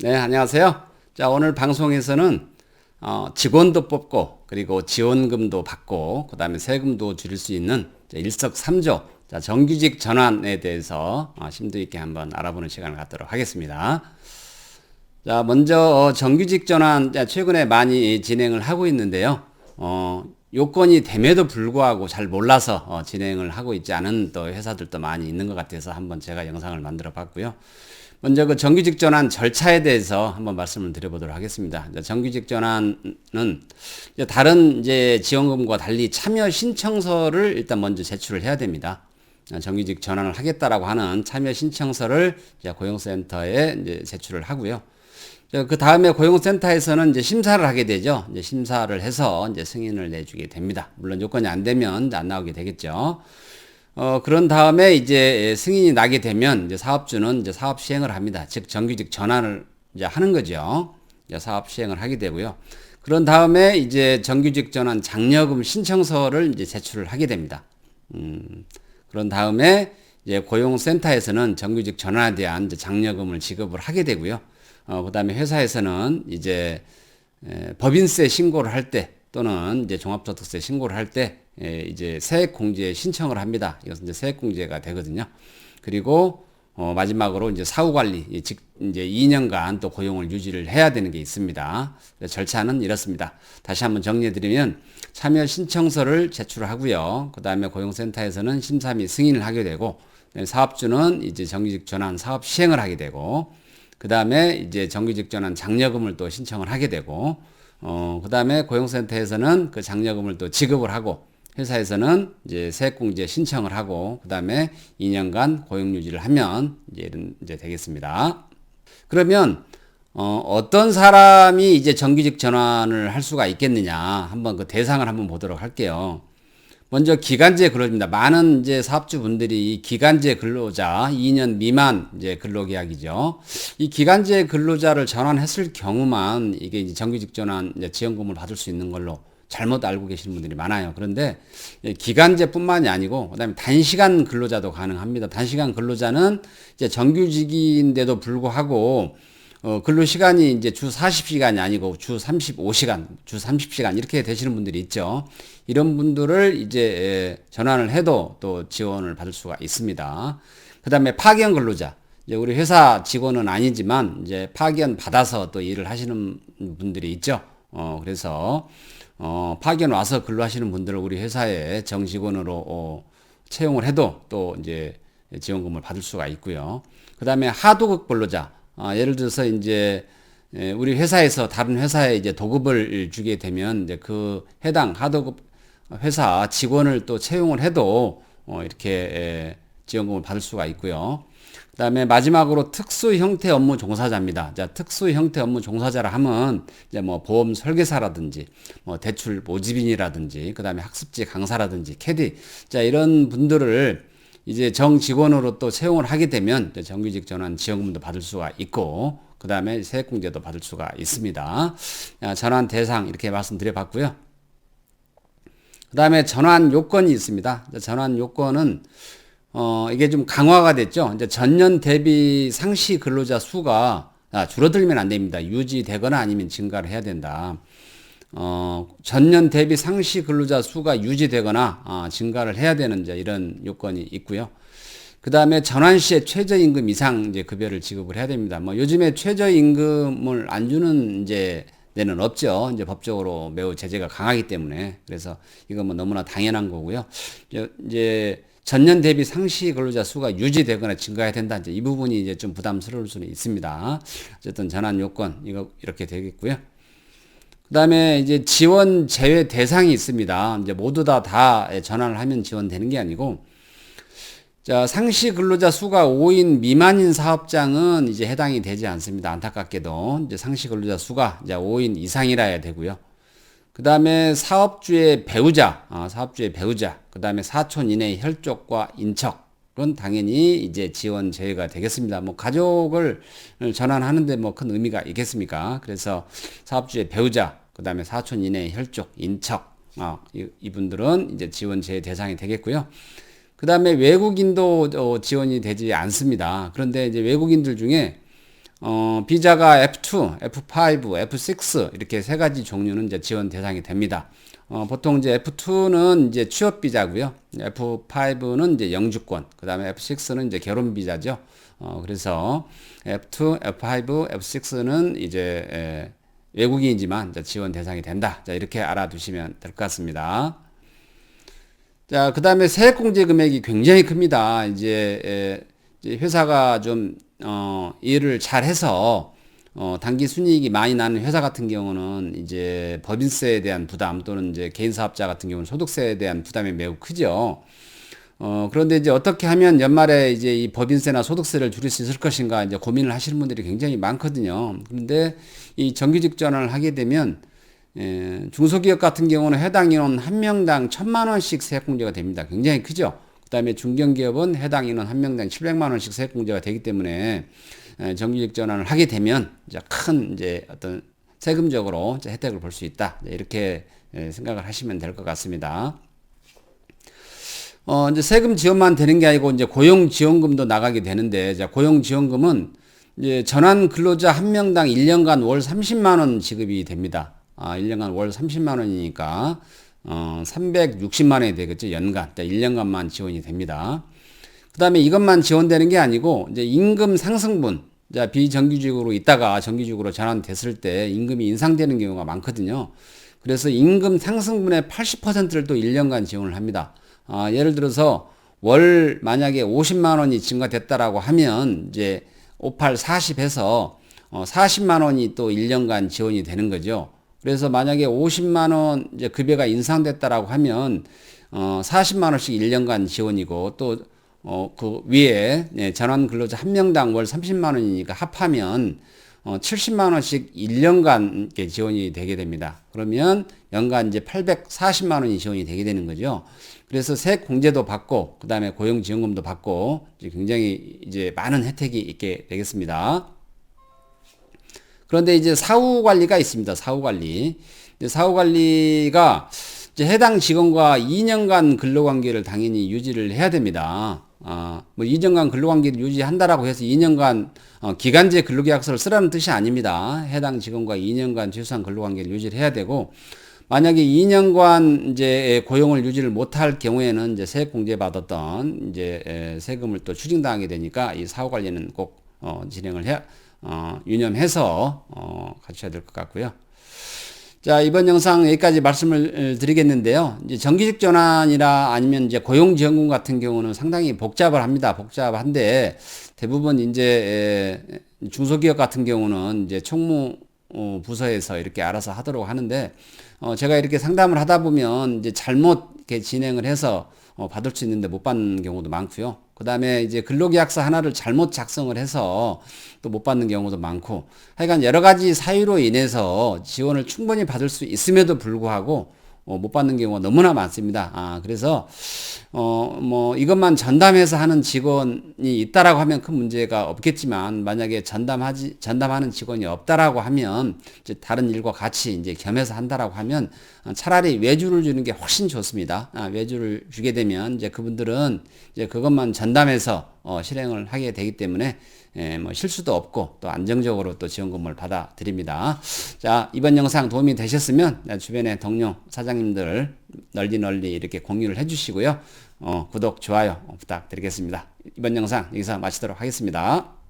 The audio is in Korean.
네, 안녕하세요. 자, 오늘 방송에서는 직원도 뽑고 그리고 지원금도 받고 그다음에 세금도 줄일 수 있는 일석삼조 자, 정규직 전환에 대해서 심도 있게 한번 알아보는 시간을 갖도록 하겠습니다. 자, 먼저 정규직 전환 최근에 많이 진행을 하고 있는데요. 요건이 됨에도 불구하고 잘 몰라서 진행을 하고 있지 않은 또 회사들도 많이 있는 것 같아서 한번 제가 영상을 만들어 봤고요. 먼저 그 정규직 전환 절차에 대해서 한번 말씀을 드려보도록 하겠습니다. 정규직 전환은 다른 지원금과 달리 참여 신청서를 일단 먼저 제출을 해야 됩니다. 정규직 전환을 하겠다라고 하는 참여 신청서를 고용센터에 제출을 하고요. 그 다음에 고용센터에서는 심사를 하게 되죠. 심사를 해서 승인을 내주게 됩니다. 물론 요건이 안 되면 안 나오게 되겠죠. 그런 다음에 승인이 나게 되면 사업주는 사업 시행을 합니다. 즉, 정규직 전환을 하는 거죠. 사업 시행을 하게 되고요. 그런 다음에 정규직 전환 장려금 신청서를 제출을 하게 됩니다. 그런 다음에 고용센터에서는 정규직 전환에 대한 장려금을 지급을 하게 되고요. 그 다음에 회사에서는 법인세 신고를 할 때 또는 종합소득세 신고를 할 때 세액공제 신청을 합니다. 이것은 세액공제가 되거든요. 그리고 마지막으로 사후관리 2년간 또 고용을 유지를 해야 되는 게 있습니다. 절차는 이렇습니다. 다시 한번 정리해드리면 참여 신청서를 제출하고요. 그 다음에 고용센터에서는 심사 및 승인을 하게 되고 사업주는 정규직 전환 사업 시행을 하게 되고 그 다음에 정규직 전환 장려금을 또 신청을 하게 되고 그 다음에 고용센터에서는 그 장려금을 또 지급을 하고 회사에서는 세액공제 신청을 하고 그 다음에 2년간 고용 유지를 하면 이런 되겠습니다. 그러면 어떤 사람이 정규직 전환을 할 수가 있겠느냐 한번 그 대상을 한번 보도록 할게요. 먼저 기간제 근로자입니다. 많은 사업주분들이 기간제 근로자 2년 미만 근로계약이죠. 이 기간제 근로자를 전환했을 경우만 이게 정규직 전환 지원금을 받을 수 있는 걸로 잘못 알고 계시는 분들이 많아요. 그런데 기간제뿐만이 아니고 그다음에 단시간 근로자도 가능합니다. 단시간 근로자는 정규직인데도 불구하고 근로 시간이 주 40시간이 아니고 주 35시간, 주 30시간 이렇게 되시는 분들이 있죠. 이런 분들을 전환을 해도 또 지원을 받을 수가 있습니다. 그다음에 파견 근로자. 우리 회사 직원은 아니지만 파견 받아서 또 일을 하시는 분들이 있죠. 그래서 파견 와서 근로하시는 분들을 우리 회사에 정직원으로 채용을 해도 또 지원금을 받을 수가 있고요. 그다음에 하도급 근로자. 예를 들어서 우리 회사에서 다른 회사에 도급을 주게 되면 그 해당 하도급 회사 직원을 또 채용을 해도 이렇게 지원금을 받을 수가 있고요. 그다음에 마지막으로 특수 형태 업무 종사자입니다. 자, 특수 형태 업무 종사자라 하면 뭐 보험 설계사라든지 뭐 대출 모집인이라든지 그다음에 학습지 강사라든지 캐디 자 이런 분들을 정직원으로 또 채용을 하게 되면 정규직 전환 지원금도 받을 수가 있고 그 다음에 세액공제도 받을 수가 있습니다. 전환 대상 이렇게 말씀드려 봤고요. 그 다음에 전환 요건이 있습니다. 전환 요건은 이게 좀 강화가 됐죠. 전년 대비 상시 근로자 수가 줄어들면 안 됩니다. 유지되거나 아니면 증가를 해야 된다. 전년 대비 상시 근로자 수가 유지되거나 증가를 해야 되는 이런 요건이 있고요. 그 다음에 전환 시에 최저임금 이상 급여를 지급을 해야 됩니다. 뭐 요즘에 최저임금을 안 주는 데는 없죠. 법적으로 매우 제재가 강하기 때문에 그래서 이건 뭐 너무나 당연한 거고요. 전년 대비 상시 근로자 수가 유지되거나 증가해야 된다. 이 부분이 좀 부담스러울 수는 있습니다. 어쨌든 전환 요건 이렇게 되겠고요. 그 다음에 지원 제외 대상이 있습니다. 모두 다 전환을 하면 지원되는 게 아니고, 자, 상시 근로자 수가 5인 미만인 사업장은 해당이 되지 않습니다. 안타깝게도. 상시 근로자 수가 5인 이상이라 해야 되고요. 그 다음에 사업주의 배우자, 그 다음에 사촌 이내의 혈족과 인척은 당연히 지원 제외가 되겠습니다. 뭐 가족을 전환하는데 뭐 큰 의미가 있겠습니까? 그래서 사업주의 배우자, 그 다음에 사촌 이내의 혈족, 인척, 이분들은 지원 제외 대상이 되겠고요. 그 다음에 외국인도 지원이 되지 않습니다. 그런데 외국인들 중에 비자가 F2, F5, F6 이렇게 세 가지 종류는 이제 지원 대상이 됩니다. 보통 이제 F2는 이제 취업 비자고요. F5는 이제 영주권, 그 다음에 F6는 이제 결혼 비자죠. 그래서 F2, F5, F6는 이제 외국인이지만 이제 지원 대상이 된다. 자, 이렇게 알아두시면 될 것 같습니다. 자, 그 다음에 세액공제 금액이 굉장히 큽니다. 이제 회사가 좀, 일을 잘 해서, 단기 순이익이 많이 나는 회사 같은 경우는 이제 법인세에 대한 부담 또는 이제 개인사업자 같은 경우는 소득세에 대한 부담이 매우 크죠. 그런데 이제 어떻게 하면 연말에 이제 이 법인세나 소득세를 줄일 수 있을 것인가 이제 고민을 하시는 분들이 굉장히 많거든요. 그런데 이 정규직 전환을 하게 되면 중소기업 같은 경우는 해당 인원 한 명당 1,000만 원씩 세액공제가 됩니다. 굉장히 크죠. 그다음에 중견기업은 해당 인원 한 명당 700만 원씩 세액공제가 되기 때문에 정규직 전환을 하게 되면 이제 큰 이제 어떤 세금적으로 이제 혜택을 볼 수 있다. 이렇게 생각을 하시면 될 것 같습니다. 이제 세금 지원만 되는 게 아니고 이제 고용지원금도 나가게 되는데, 이제 고용지원금은 이제 전환 근로자 한 명당 1년간 월 30만 원 지급이 됩니다. 1년간 월 30만 원이니까 360만 원이 되겠죠. 연간. 1년간만 지원이 됩니다. 그다음에 이것만 지원되는 게 아니고 이제 임금 상승분, 자, 비정규직으로 있다가 정규직으로 전환됐을 때 임금이 인상되는 경우가 많거든요. 그래서 임금 상승분의 80%를 또 1년간 지원을 합니다. 예를 들어서 월 만약에 50만 원이 증가됐다라고 하면 이제 58, 40 해서 40만 원이 또 1년간 지원이 되는 거죠. 그래서 만약에 50만 원 이제 급여가 인상됐다라고 하면 40만 원씩 1년간 지원이고 또 그 위에 전환 근로자 한 명당 월 30만 원이니까 합하면 70만 원씩 1년간 이렇게 지원이 되게 됩니다. 그러면 연간 이제 840만 원이 지원이 되게 되는 거죠. 그래서 세액 공제도 받고 그다음에 고용지원금도 받고 이제 굉장히 이제 많은 혜택이 있게 되겠습니다. 그런데 이제 사후 관리가 있습니다. 사후 관리. 사후 관리가 이제 해당 직원과 2년간 근로관계를 당연히 유지를 해야 됩니다. 뭐 2년간 근로관계를 유지한다라고 해서 2년간 기간제 근로계약서를 쓰라는 뜻이 아닙니다. 해당 직원과 2년간 최소한 근로관계를 유지를 해야 되고, 만약에 2년간 이제 고용을 유지를 못할 경우에는 이제 세액공제 받았던 이제 세금을 또 추징당하게 되니까 이 사후 관리는 꼭 진행을 유념해서 갖춰야 될 것 같고요. 자, 이번 영상 여기까지 말씀을 드리겠는데요. 이제 정규직 전환이나 아니면 이제 고용지원금 같은 경우는 상당히 복잡을 합니다. 복잡한데 대부분 이제 중소기업 같은 경우는 이제 총무 부서에서 이렇게 알아서 하도록 하는데, 제가 이렇게 상담을 하다 보면 이제 잘못 이렇게 진행을 해서 받을 수 있는데 못 받는 경우도 많고요. 그 다음에 이제 근로계약서 하나를 잘못 작성을 해서 또 못 받는 경우도 많고, 하여간 여러 가지 사유로 인해서 지원을 충분히 받을 수 있음에도 불구하고 못 받는 경우가 너무나 많습니다. 그래서 뭐 이것만 전담해서 하는 직원이 있다라고 하면 큰 문제가 없겠지만, 만약에 전담하는 직원이 없다라고 하면 이제 다른 일과 같이 이제 겸해서 한다라고 하면 차라리 외주를 주는 게 훨씬 좋습니다. 외주를 주게 되면 이제 그분들은 이제 그것만 전담해서 실행을 하게 되기 때문에 뭐 실수도 없고 또 안정적으로 또 지원금을 받아 드립니다. 자, 이번 영상 도움이 되셨으면 주변의 동료 사장님들 널리 이렇게 공유를 해 주시고요. 구독, 좋아요 부탁드리겠습니다. 이번 영상 여기서 마치도록 하겠습니다.